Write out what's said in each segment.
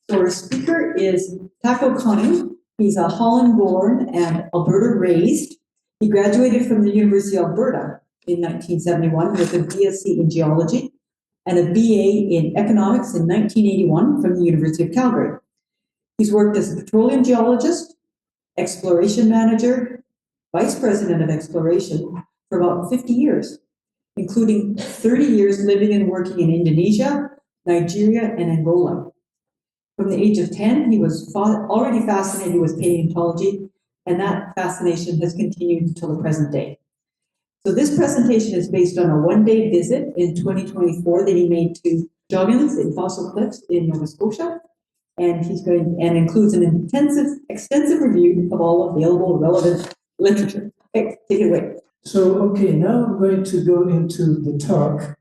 So our speaker is Tako Koning. He's a Holland-born and Alberta-raised. He graduated from the University of Alberta in 1971 with a BSc in geology and a BA in economics in 1981 from the University of Calgary. He's worked as a petroleum geologist, exploration manager, vice president of exploration for about 50 years, including 30 years living and working in Indonesia, Nigeria, and Angola. From the age of 10, he was already fascinated with paleontology, and that fascination has continued until the present day. So this presentation is based on a one-day visit in 2024 that he made to Joggins Fossil Cliffs in Nova Scotia, and includes an extensive review of all available relevant literature. Okay, take it away. So, now I'm going to go into the talk.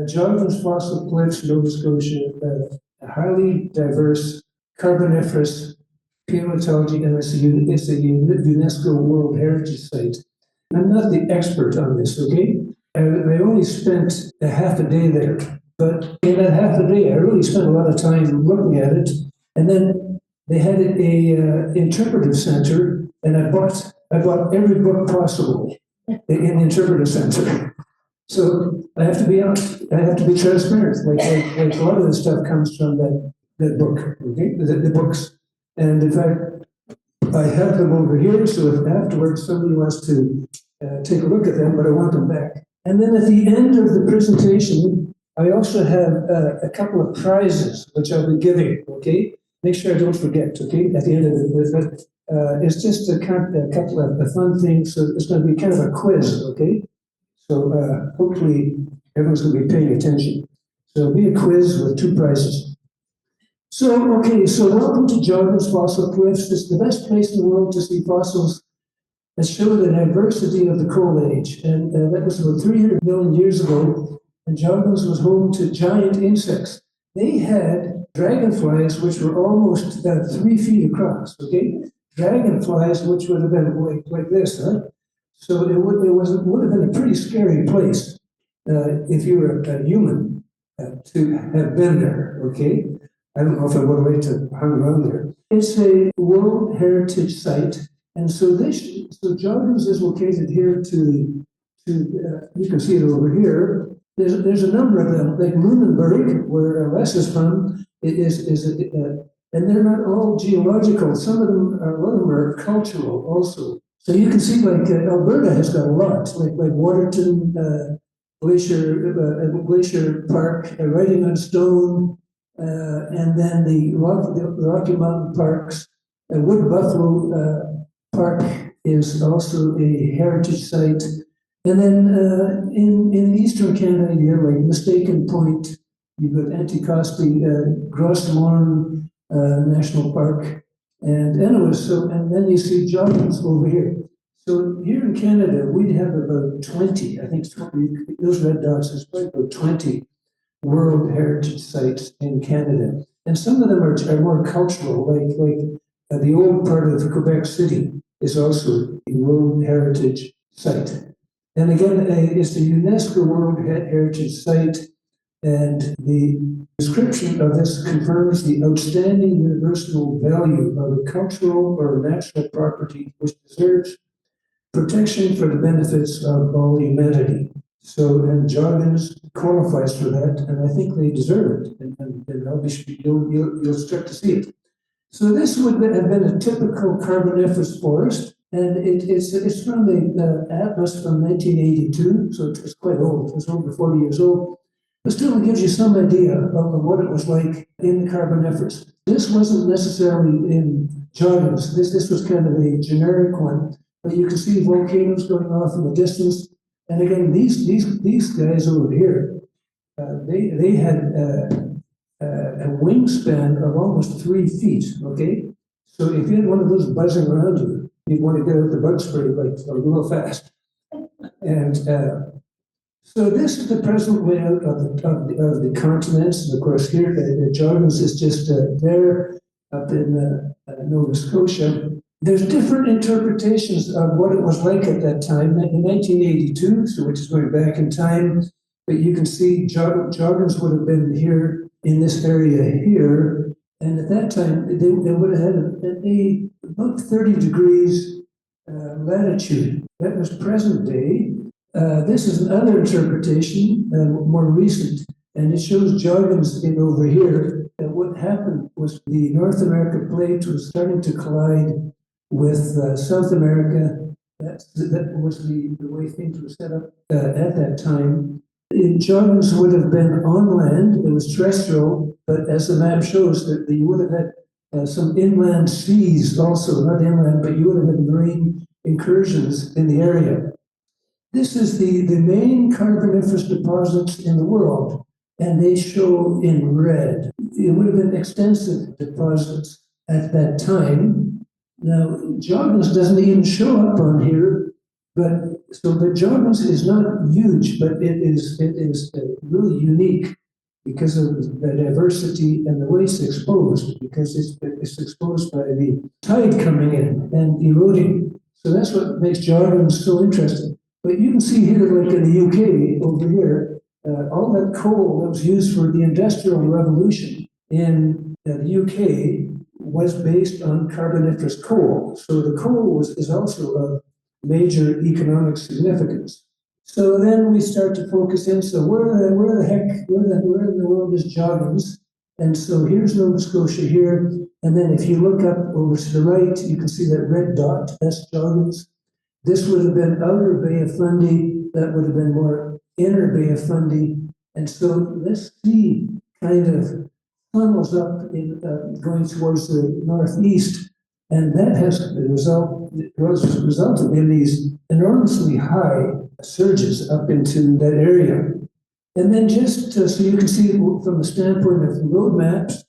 Joggins Fossil Cliffs, Nova Scotia, a highly diverse Carboniferous paleontology, and it's a UNESCO World Heritage Site. I'm not the expert on this, okay? I only spent a half a day there, but in that half a day, I really spent a lot of time looking at it. And then they had a interpretive center, and I bought every book possible in the interpretive center. So I have to be honest. I have to be transparent. Like a lot of the stuff comes from that book, okay? The books, and in fact, I have them over here. So if afterwards somebody wants to take a look at them, but I want them back. And then at the end of the presentation, I also have a couple of prizes which I'll be giving. Okay, make sure I don't forget. Okay, at the end of it, it's just a couple of fun things. So it's going to be kind of a quiz. Okay. So hopefully everyone's going to be paying attention. So it'll be a quiz with two prizes. So welcome to Joggins Fossil Cliffs. It's the best place in the world to see fossils that show the diversity of the coal age. And that was about 300 million years ago. And Joggins was home to giant insects. They had dragonflies, which were almost 3 feet across, okay? Dragonflies, which would have been like this, huh? So it would have been a pretty scary place if you were a human to have been there, okay? I don't know if I would have liked to hang around there. It's a World Heritage Site, and so Joggins is located here you can see it over here. There's a number of them, like Lunenburg, where Les is from, and they're not all geological. Some of them, a lot of them are cultural also. So you can see, like Alberta has got a lot, like Waterton, Glacier Park, Writing on Stone, and then the Rocky Mountain Parks. Wood Buffalo Park is also a heritage site. And then in eastern Canada, you have like Mistaken Point, you've got Anticosti, Gros Morne National Park, and then you see Joggins over here. So here in Canada, we'd have about 20, I think 20, those red dots is probably about 20 World Heritage Sites in Canada. And some of them are more cultural, like the old part of Quebec City is also a World Heritage Site. And again, it's the UNESCO World Heritage Site, and the description of this confirms the outstanding universal value of a cultural or natural property which deserves protection for the benefits of all humanity. So, and Joggins qualifies for that, and I think they deserve it, and obviously you'll start to see it. So this would have been a typical Carboniferous forest, and it's from the atlas from 1982, so it's quite old. It's over 40 years old, but still it gives you some idea of what it was like in the Carboniferous. This wasn't necessarily in Joggins. This was kind of a generic one, but you can see volcanoes going off in the distance. And again, these guys over here, they had a wingspan of almost 3 feet. Okay, so if you had one of those buzzing around you, you'd want to get out the bug spray like real fast. And so this is the present layout of the continents. And of course, here Joggins is just there up in Nova Scotia. There's different interpretations of what it was like at that time. In 1982, so which is going back in time, but you can see Joggins would have been here in this area here And at that time, they would have had about 30 degrees latitude. That was present day. This is another interpretation, more recent, and it shows Joggins in over here. And what happened was the North America plate was starting to collide with South America. That was the way things were set up at that time. Joggins would have been on land, it was terrestrial, but as the map shows, that you would have had some inland seas also, not inland, but you would have had marine incursions in the area. This is the main Carboniferous deposits in the world, and they show in red. It would have been extensive deposits at that time. Now, Joggins doesn't even show up on here, but Joggins is not huge, but it is really unique because of the diversity and the way it's exposed, because it's exposed by the tide coming in and eroding. So that's what makes Joggins so interesting. But you can see here, like in the UK over here, all that coal that was used for the Industrial Revolution in the UK was based on Carboniferous coal. So the coal is also of major economic significance. So then we start to focus in. So where in the world is Joggins? And so here's Nova Scotia here. And then if you look up over to the right, you can see that red dot, that's Joggins. This would have been outer Bay of Fundy, that would have been more inner Bay of Fundy. And so this sea kind of funnels up in going towards the northeast. And that has resulted in these enormously high surges up into that area. And then just so you can see from the standpoint of road maps,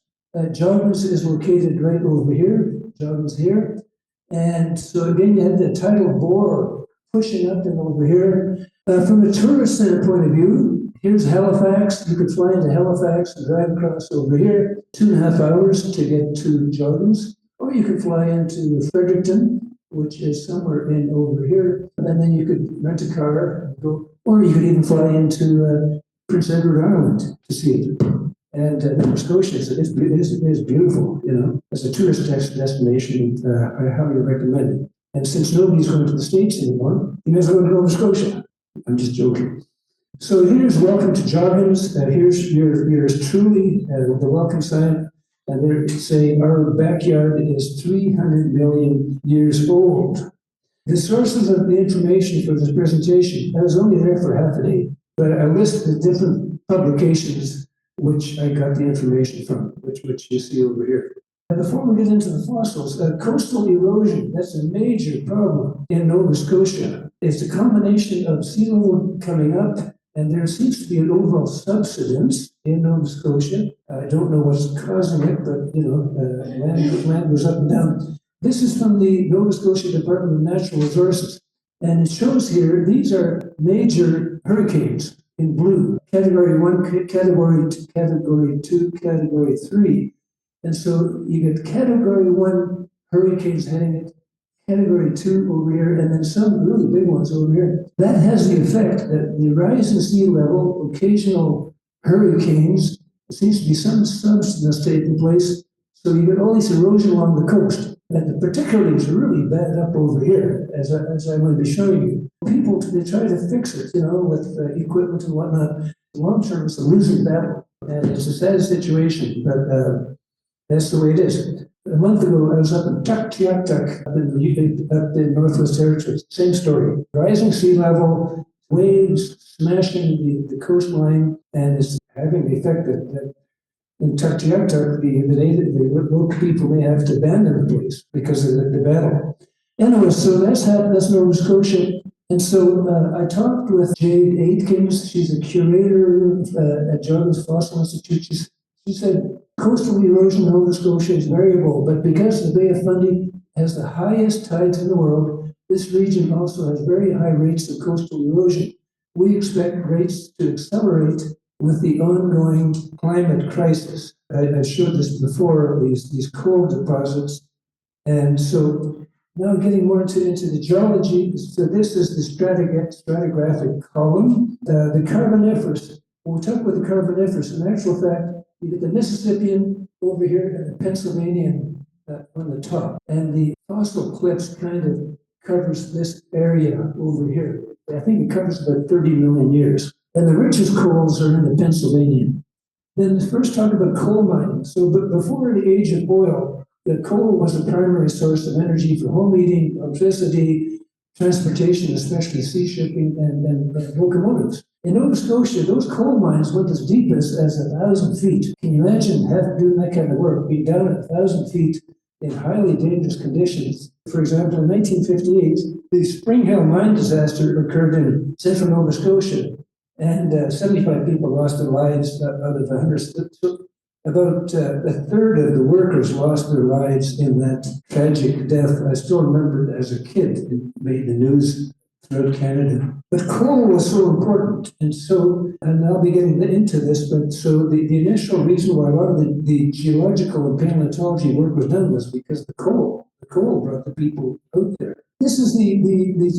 Joggins is located right over here, Joggins here. And so again, you had the tidal bore pushing up and over here. From a tourist standpoint of view, here's Halifax. You could fly into Halifax and drive across over here, 2.5 hours to get to Joggins. Or you could fly into Fredericton, which is somewhere in over here. And then you could rent a car and go, or you could even fly into Prince Edward Island to see it. And Nova Scotia is beautiful, you know. As a tourist destination, I highly recommend it. And since nobody's going to the States anymore, you guys are going to Nova Scotia. I'm just joking. So here's welcome to Joggins. Here's truly the welcome sign. And they're saying our backyard is 300 million years old. The sources of the information for this presentation, I was only there for half a day, but I listed the different publications which I got the information from, which you see over here. And before we get into the fossils, coastal erosion, that's a major problem in Nova Scotia. It's a combination of sea level coming up, and there seems to be an overall subsidence in Nova Scotia. I don't know what's causing it, but you know, land goes up and down. This is from the Nova Scotia Department of Natural Resources, and it shows here these are major hurricanes in blue, category 1, category 2, category 2, category 3. And so you get category 1 hurricanes heading at category 2 over here, and then some really big ones over here. That has the effect that the rise in sea level, occasional hurricanes, there seems to be some subsidence taking place. So you get all this erosion along the coast. And particularly it's really bad up over here, as I'm going to be showing you. People, they try to fix it, you know, with equipment and whatnot. Long term, it's a losing battle. And it's a sad situation, but that's the way it is. A month ago, I was up in Tuktoyaktuk, up in Northwest Territories. Same story. Rising sea level, waves smashing the coastline, and it's having the effect that in Tuktoyaktuk, the local people may have to abandon the place because of the battle. Anyway, so that's Nova Scotia. And so I talked with Jade Aitkins. She's a curator at Joggins Fossil Institute. She said coastal erosion in Nova Scotia is variable, but because the Bay of Fundy has the highest tides in the world, this region also has very high rates of coastal erosion. We expect rates to accelerate with the ongoing climate crisis. I showed this before, these coal deposits. And so now getting more into the geology, so this is the stratigraphic column. The Carboniferous, when we talk about the Carboniferous, in actual fact, you get the Mississippian over here and the Pennsylvanian on the top. And the fossil cliffs kind of covers this area over here. I think it covers about 30 million years. And the richest coals are in the Pennsylvanian. Then first talk about coal mining. So but before the age of oil, the coal was a primary source of energy for home heating, electricity, transportation, especially sea shipping and locomotives. In Nova Scotia, those coal mines went as deep as 1,000 feet. Can you imagine doing that kind of work, being down at 1,000 feet in highly dangerous conditions? For example, in 1958, the Spring Hill mine disaster occurred in central Nova Scotia, and 75 people lost their lives out of 100. So about a third of the workers lost their lives in that tragic death. I still remember it as a kid. It made the news throughout Canada. But coal was so important. And I'll be getting into this, but so the initial reason why a lot of the geological and paleontology work was done was because the coal brought the people out there. This is the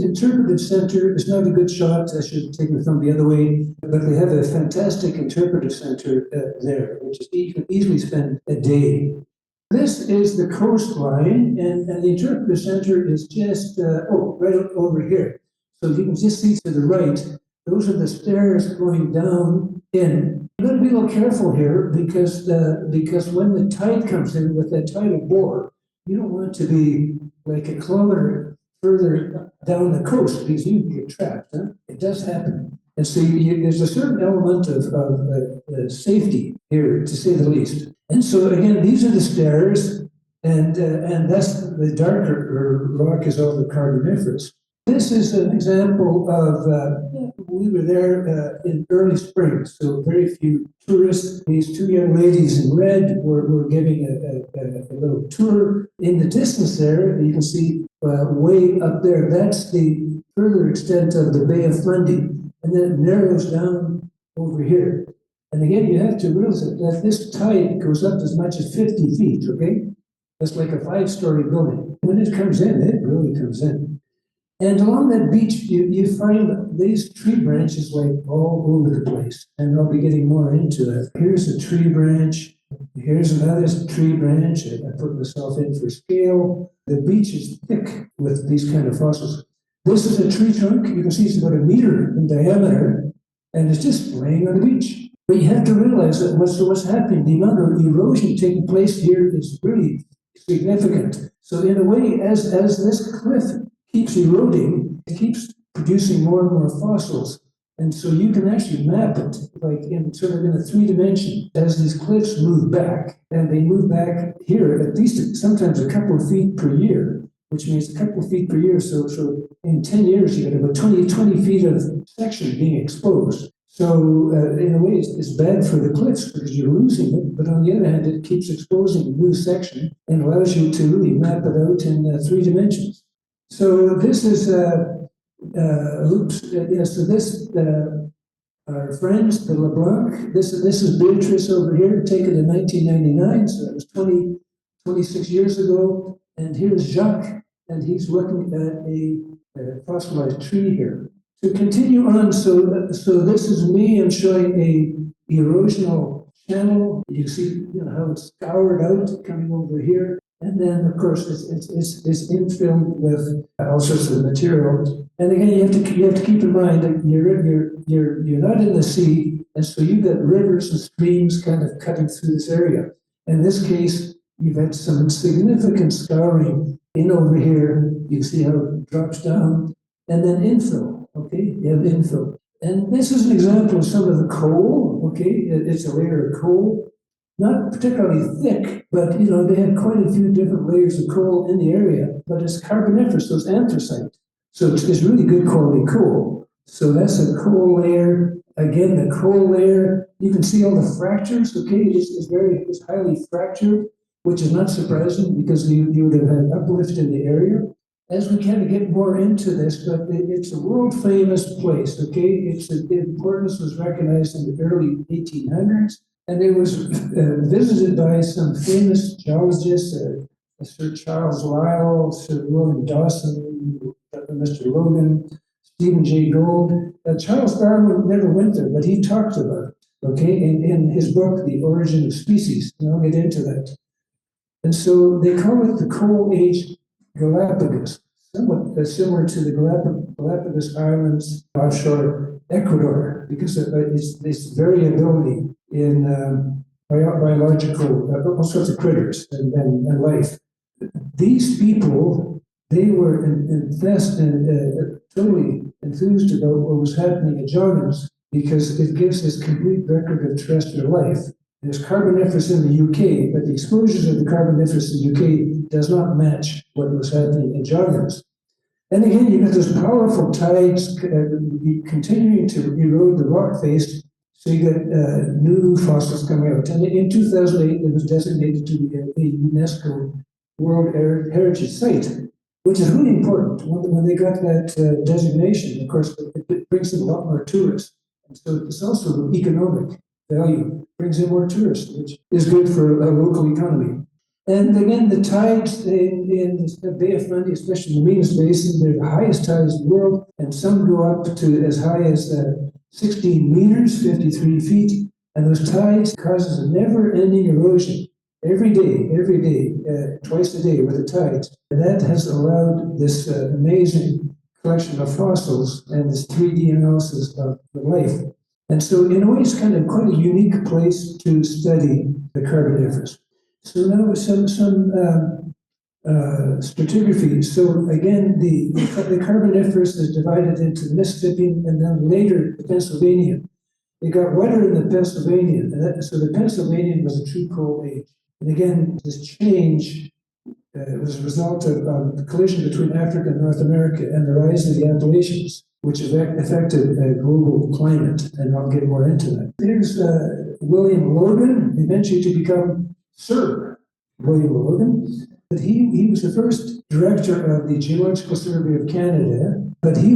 interpretive center. It's not a good shot. I should take it from the other way, but they have a fantastic interpretive center there, which is you can easily spend a day. This is the coastline, and the interpretive center is just right over here. So you can just see to the right, those are the stairs going down in. You've got to be a little careful here because when the tide comes in with that tidal bore, you don't want to be like a kilometer further down the coast because you can get trapped. Huh? It does happen. And so there's a certain element of safety here, to say the least. And so again, these are the stairs, and that's the darker rock is all the Carboniferous. This is an example of, we were there in early spring, so very few tourists. These two young ladies in red were giving a little tour. In the distance there, you can see way up there, that's the further extent of the Bay of Fundy, and then it narrows down over here. And again, you have to realize that this tide goes up as much as 50 feet, okay? That's like a 5-story building. When it comes in, it really comes in. And along that beach, you find these tree branches like all over the place. And I'll be getting more into that. Here's a tree branch. Here's another tree branch. I put myself in for scale. The beach is thick with these kind of fossils. This is a tree trunk. You can see it's about 1 meter in diameter, and it's just laying on the beach. But you have to realize that what's happening, the amount of erosion taking place here is really significant. So in a way, as this cliff keeps eroding, it keeps producing more and more fossils. And so you can actually map it like in sort of in a 3 dimension as these cliffs move back, and they move back here at least sometimes a couple of feet per year, which means a couple of feet per year. So in 10 years, you get about 20 feet of section being exposed. So in a way, it's bad for the cliffs because you're losing it. But on the other hand, it keeps exposing a new section and allows you to really map it out in 3 dimensions. So this is, so this, our friends, the LeBlanc, this is Beatrice over here, taken in 1999, so that was 26 years ago. And here's Jacques, and he's looking at a fossilized tree here. To continue on, so this is me. I'm showing a erosional channel. You see how it's scoured out coming over here. And then, of course, it's infilled with all sorts of material. And again, you have to keep in mind that you're not in the sea, and so you've got rivers and streams kind of cutting through this area. In this case, you've had some significant scouring in over here. You see how it drops down, and then infill. Okay, you have infill. And this is an example of some of the coal. Okay, it's a layer of coal. Not particularly thick, but they had quite a few different layers of coal in the area, but it's Carboniferous, so it's anthracite. So it's really good quality coal. So that's a coal layer. Again, the coal layer, you can see all the fractures, okay? It's highly fractured, which is not surprising because you would have had uplift in the area. As we kind of get more into this, but it's a world famous place, okay? The importance was recognized in the early 1800s. And it was visited by some famous geologists, Sir Charles Lyell, Sir William Dawson, Mr. Logan, Stephen Jay Gould. Charles Darwin never went there, but he talked about it. okay, in his book, The Origin of Species, and I'll get into that. And so they call it the Coal Age Galapagos, somewhat similar to the Galapagos Islands offshore Ecuador, because it's this variability in biological, all sorts of critters and life. These people, they were totally enthused about what was happening at Joggins because it gives this complete record of terrestrial life. There's Carboniferous in the UK, but the exposures of the Carboniferous in the UK does not match what was happening in Joggins. And again, you got those powerful tides continuing to erode the rock face, so you got new fossils coming out. And in 2008, it was designated to be a UNESCO World Heritage Site, which is really important. When they got that designation, of course, it brings in a lot more tourists. And so it's also economic value, brings in more tourists, which is good for a local economy. And again, the tides in the Bay of Fundy, especially in the Venus Basin, they're the highest tides in the world, and some go up to as high as 16 meters, 53 feet. And those tides causes a never-ending erosion every day, twice a day with the tides. And that has allowed this amazing collection of fossils and this 3D analysis of the life. And so in a way, it's kind of quite a unique place to study the Carboniferous. So now some stratigraphy. So again, the Carboniferous is divided into the Mississippian and then later the Pennsylvanian. It got wetter in the Pennsylvanian, so the Pennsylvanian was a true coal age. And again, this change was a result of the collision between Africa and North America and the rise of the Appalachians, which affected global climate, and I'll get more into that. Here's William Logan, eventually to become Sir William Logan. But he was the first director of the Geological Survey of Canada, but he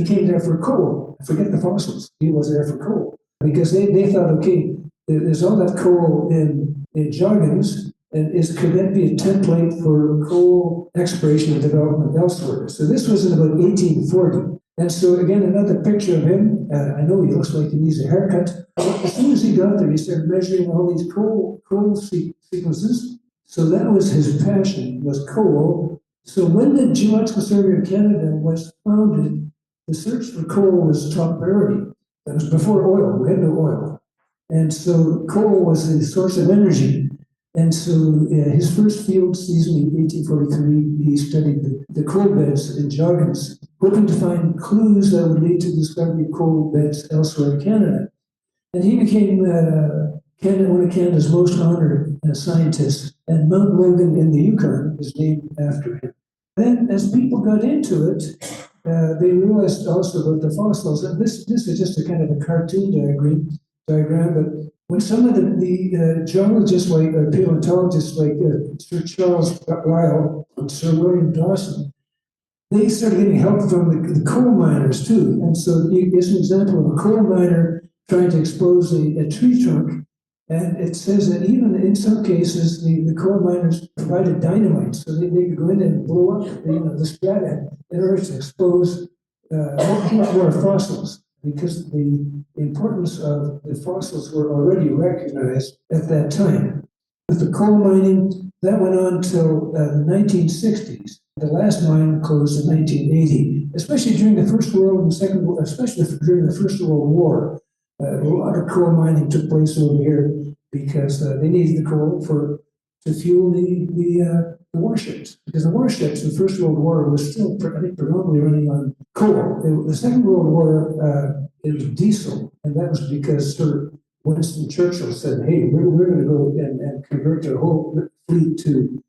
came there for coal. Forget the fossils, he was there for coal. Because they thought, okay, there's all that coal in Joggins, and could that be a template for coal exploration and development elsewhere? So this was in about 1840. And so again, another picture of him. I know he looks like he needs a haircut. As soon as he got there, he started measuring all these coal sequences. So that was his passion, was coal. So when the Geological Survey of Canada was founded, the search for coal was top priority. That was before oil. We had no oil. And so coal was the source of energy. And so his first field season in 1843, he studied the coal beds in Joggins, hoping to find clues that would lead to the discovery of coal beds elsewhere in Canada. And he became one of Canada's most honored scientists, and Mount Logan in the Yukon is named after him. Then, as people got into it, they realized also about the fossils, and this is just a kind of a cartoon diagram, but when some of the geologists, like paleontologists like Sir Charles Lyell and Sir William Dawson, they started getting help from the coal miners too. And so here's an example of a coal miner trying to expose a tree trunk. And it says that even in some cases, the coal miners provided dynamite so they could go in and blow up the strata in order to expose more fossils, because the importance of the fossils were already recognized at that time. With the coal mining, that went on till the 1960s. The last mine closed in 1980, especially during the First World and Second World, especially during the First World War. A lot of coal mining took place over here because they needed the coal to fuel the warships. Because the warships in the First World War was still, I think, predominantly running on coal. The Second World War, it was diesel, and that was because Sir Winston Churchill said, "Hey, we're going to go and convert our whole fleet to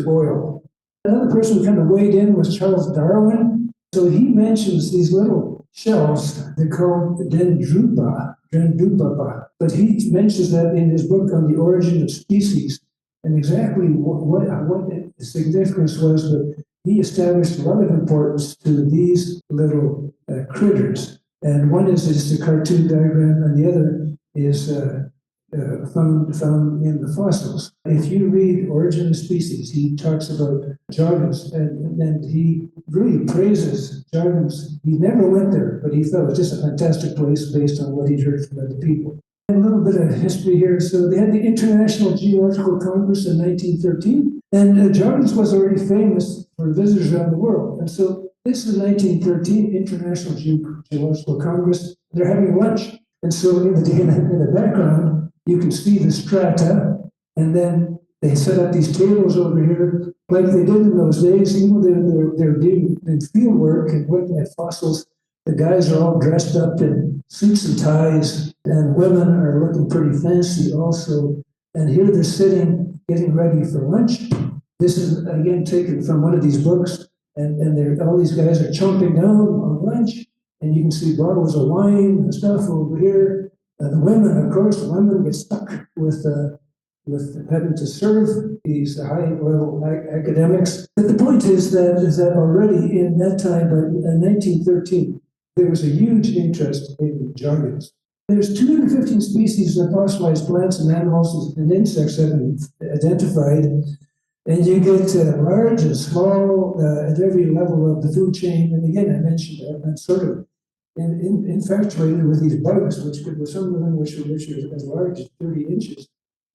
oil." Another person who kind of weighed in was Charles Darwin. So he mentions these little shells, they're called dendruba, but he mentions that in his book on the origin of species, and exactly what the significance was, but he established a lot of importance to these little critters. And one is just a cartoon diagram, and the other is found in the fossils. If you read Origin of Species, he talks about Joggins, and he really praises Joggins. He never went there, but he thought it was just a fantastic place based on what he'd heard from other people. A little bit of history here. So they had the International Geological Congress in 1913, and Joggins was already famous for visitors around the world. And so this is the 1913 International Geological Congress. They're having lunch. And so in the background, you can see the strata, and then they set up these tables over here, like they did in those days. You know, they're doing field work and looking at fossils. The guys are all dressed up in suits and ties, and women are looking pretty fancy also. And here they're sitting, getting ready for lunch. This is again taken from one of these books, and all these guys are chomping down on lunch. And you can see bottles of wine and stuff over here. The women, of course, the women get stuck with having to serve these high-level academics. But the point is that already in that time, in 1913, there was a huge interest in Joggins. There's 215 species of fossilized plants and animals and insects that have been identified. And you get large and small at every level of the food chain. And again, I mentioned that sort of infatuated with these bugs, some of them which are as large as 30 inches.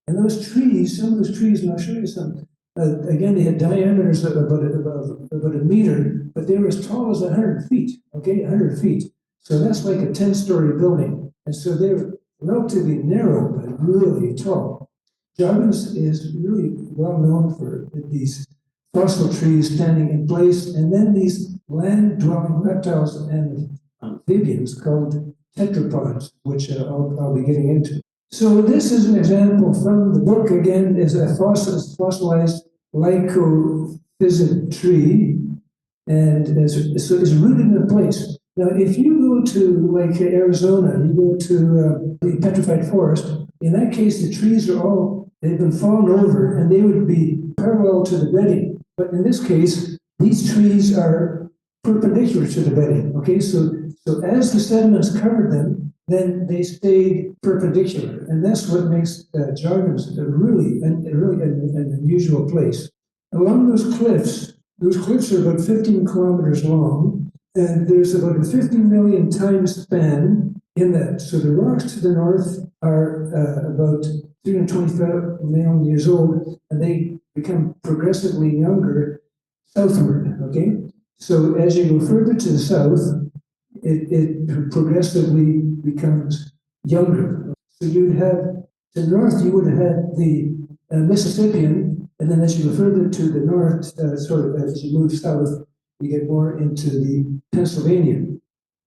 And those trees, some of those trees, and I'll show you some, again, they had diameters of about a meter, but they were as tall as 100 feet, okay, 100 feet. So that's like a 10-story building. And so they're relatively narrow, but really tall. Joggins is really well known for these fossil trees standing in place, and then these land-dwelling reptiles and amphibians called tetrapods, which I'll be getting into. So this is an example from the book, again, is a fossilized lycophysid tree, and so it's rooted in place. Now, if you go to like Arizona, you go to the petrified forest, in that case, the trees they've been fallen over, and they would be parallel to the bedding. But in this case, these trees are perpendicular to the bedding, okay? So as the sediments covered them, then they stayed perpendicular, and that's what makes Joggins really an unusual place. Along those cliffs are about 15 kilometers long, and there's about a 50 million time span in that. So the rocks to the north are about 325 million years old, and they become progressively younger southward, okay? So as you go further to the south, it progressively becomes younger. So you'd have, to the north, you would have had the Mississippian, and then as you go further to the north, as you move south, you get more into the Pennsylvanian.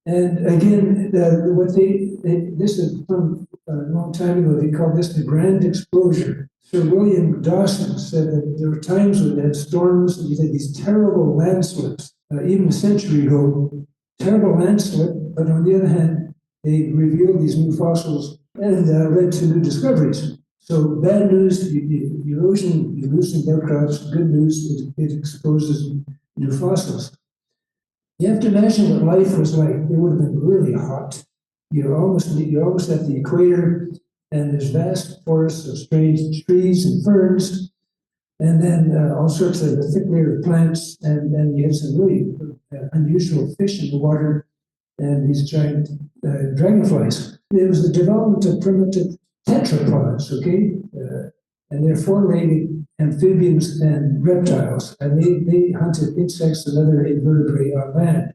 And again, this is from a long time ago, they called this the Grand Exposure. Sir William Dawson said that there were times when they had storms and you had these terrible landslips, even a century ago, terrible landslip, but on the other hand, they revealed these new fossils and led to new discoveries. So bad news, erosion, you lose some outcrops. Good news, it exposes new fossils. You have to imagine what life was like. It would have been really hot. You're almost at the equator, and there's vast forests of strange trees and ferns, and then all sorts of thick layer of plants, and you have some really unusual fish in the water, and these giant dragonflies. It was the development of primitive tetrapods, okay? And they're four-legged amphibians and reptiles, and they hunted insects and other invertebrate on land.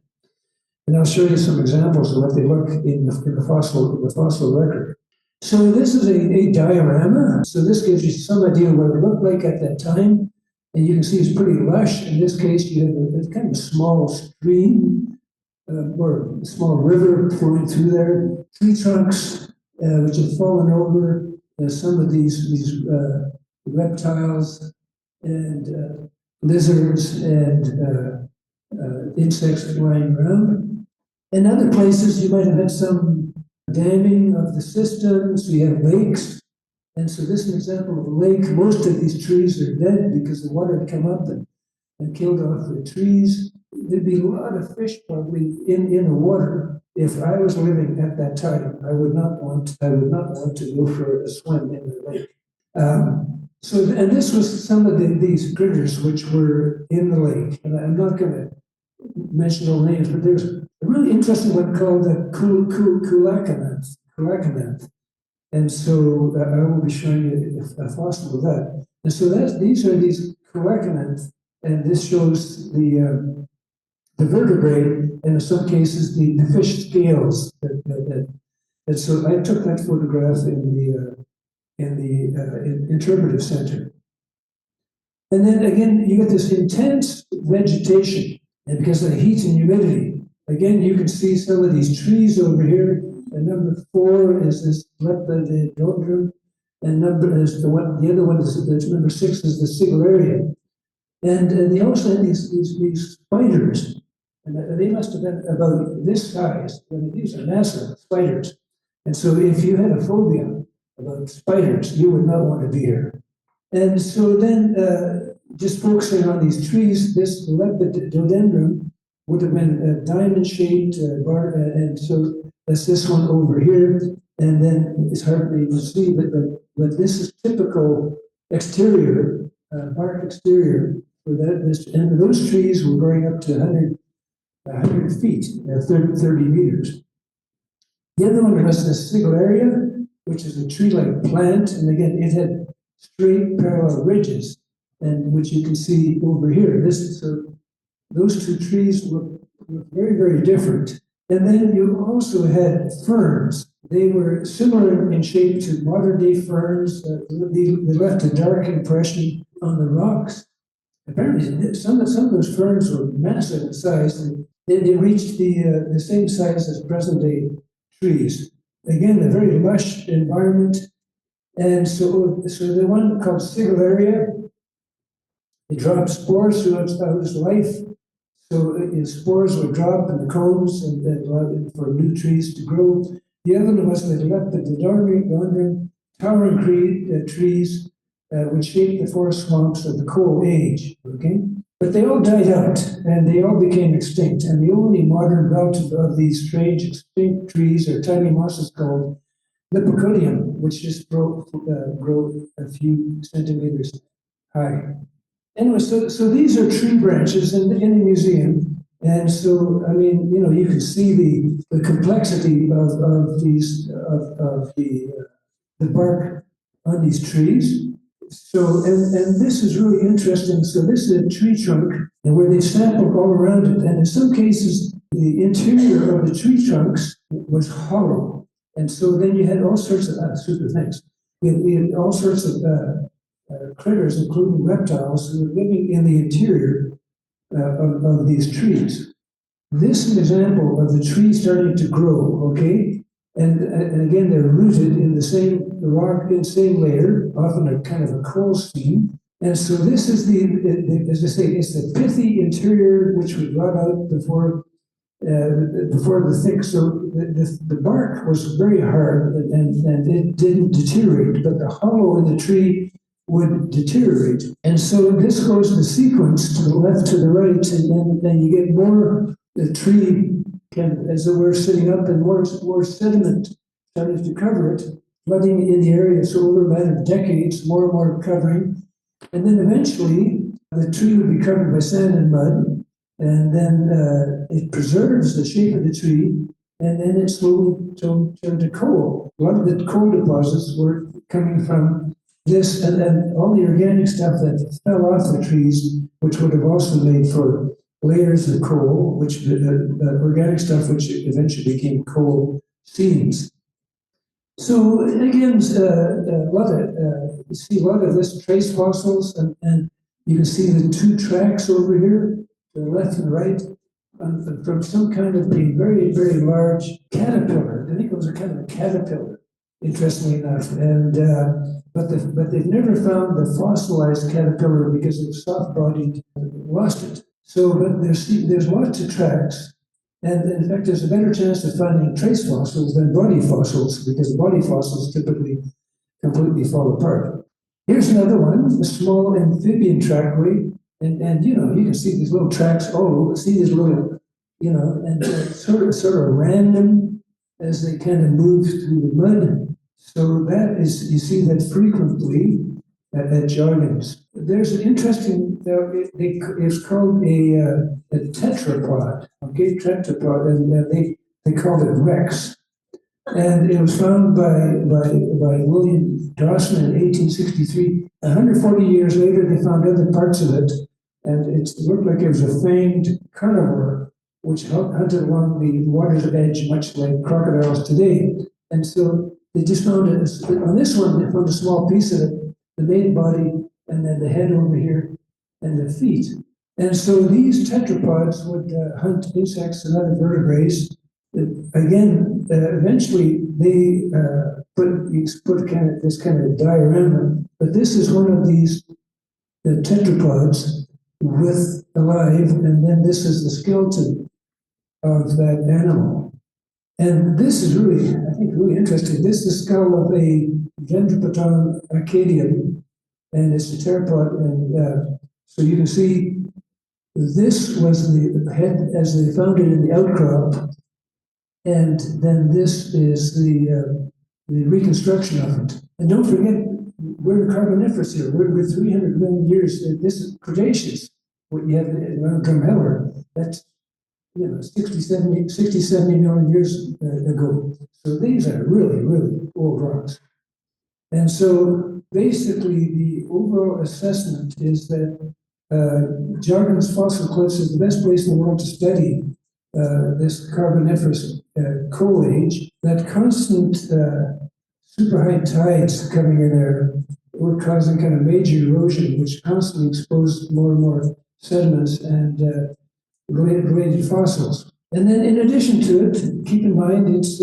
And I'll show you some examples of what they look in the fossil record. So this is a diorama. So this gives you some idea of what it looked like at that time. And you can see it's pretty lush. In this case, you have a kind of small stream or a small river flowing through there. Tree trunks which have fallen over. Some of these reptiles and lizards and insects flying around. In other places, you might have had some damming of the system, so you have lakes. And so this is an example of a lake. Most of these trees are dead because the water had come up and killed off the trees. There'd be a lot of fish probably in the water. if I was living at that time, I would not want to go for a swim in the lake. And this was some of these critters which were in the lake, and I'm not going to mention all names, but there's a really interesting one called the Coelacanth. And so I will be showing you a fossil of that. And so these are these Coelacanth, and this shows the vertebrae, and in some cases the fish scales. And so I took that photograph in the interpretive center. And then again, you get this intense vegetation, and because of the heat and humidity, again, you can see some of these trees over here. And number 4 is this lepidodendron, and the other one is number 6 is the sigillarium. And they also had these spiders, and they must have been about this size. I mean, these are massive spiders. And so if you had a phobia about spiders, you would not want to be here. And so then, just focusing on these trees, this lepidodendron would have been a diamond-shaped and so that's this one over here. And then it's hard for you to see, but this is typical exterior, bark exterior for that. And those trees were growing up to 100 feet, 30 meters. The other one was the sigillaria, which is a tree-like plant, and again, it had straight parallel ridges, and which you can see over here. Those two trees were very, very different. And then you also had ferns. They were similar in shape to modern-day ferns. They left a dark impression on the rocks. Apparently, some of those ferns were massive in size, and they reached the same size as present-day trees. Again, a very lush environment. And so the one called sigillaria, it dropped spores throughout its life. So spores would drop in the cones and for new trees to grow. The other one was the lepidodendron, towering trees which shaped the forest swamps of the Coal Age. Okay, but they all died out and they all became extinct. And the only modern relative of these strange extinct trees are tiny mosses called Lipocodium, which just grow a few centimeters high. Anyway, so these are tree branches in a museum, and so I mean, you know, you can see the complexity of the bark on these trees. So and this is really interesting. So this is a tree trunk, and where they sampled all around it, and in some cases the interior of the tree trunks was hollow, and so then you had all sorts of super things. You had all sorts of critters, including reptiles, who were living in the interior of these trees. This is an example of the tree starting to grow, okay? And again, they're rooted in the same rock, in the same layer, often a kind of a coal seam. And so this is as I say, it's the pithy interior which was brought out before the thick. So the bark was very hard and it didn't deteriorate, but the hollow in the tree would deteriorate. And so this goes in sequence to the left, to the right, and then you get more, the tree can, as it were, sitting up and more sediment starting to cover it, flooding in the area. So over a matter of decades, more and more covering. And then eventually the tree would be covered by sand and mud, and then it preserves the shape of the tree, and then it slowly turned to coal. A lot of the coal deposits were coming from this and all the organic stuff that fell off the trees, which would have also made for layers of coal, which organic stuff which eventually became coal seams. So again, you see a lot of this trace fossils, and you can see the two tracks over here, to the left and right, from some kind of a very, very large caterpillar. I think it was a kind of a caterpillar, interestingly enough, and but they've never found the fossilized caterpillar because it's soft-bodied, lost it. So, but there's lots of tracks, and in fact, there's a better chance of finding trace fossils than body fossils, because body fossils typically completely fall apart. Here's another one, a small amphibian trackway, and you know, you can see these little tracks all over, see these little and sort of random as they kind of move through the mud. So that is, you see that frequently at Joggins. There's an interesting, it's called a tetrapod, okay, tetrapod, and they called it Rex. And it was found by William Dawson in 1863. 140 years later, they found other parts of it, and it looked like it was a fanged carnivore, which hunted along the water's edge, much like crocodiles today. And so they just found it, on this one, they found a small piece of it, the main body, and then the head over here, and the feet. And so these tetrapods would hunt insects and other vertebrates. Again, eventually they put this kind of diorama, but this is one of these the tetrapods with alive, and then this is the skeleton of that animal. And this is really, I think, really interesting. This is the skull of a Dendropodon arcadium, and it's a pteropod. And so you can see this was the head as they found it in the outcrop, and then this is the reconstruction of it. And don't forget, we're in Carboniferous here. We're 300 million years. This is Cretaceous. What you have around Drumheller, that's 60, 70 million years ago. So these are really, really old rocks. And so basically the overall assessment is that Joggins Fossil Cliffs is the best place in the world to study this Carboniferous coal age. That constant super high tides coming in there were causing kind of major erosion, which constantly exposed more and more sediments and related fossils. And then in addition to it, keep in mind, it's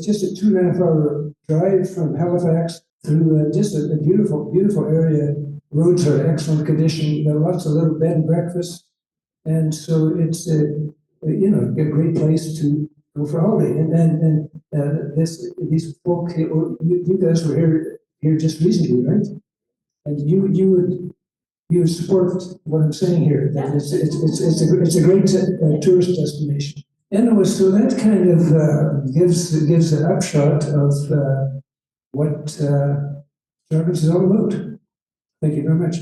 just a 2.5 hour drive from Halifax through just a beautiful, beautiful area. Roads are in excellent condition. There are lots of little bed and breakfasts. And so it's a great place to go for holiday. And these folk, you guys were here just recently, right? And you would support what I'm saying here, that it's a great tourist destination. Anyway, so that kind of gives an upshot of what Joggins is all about. Thank you very much.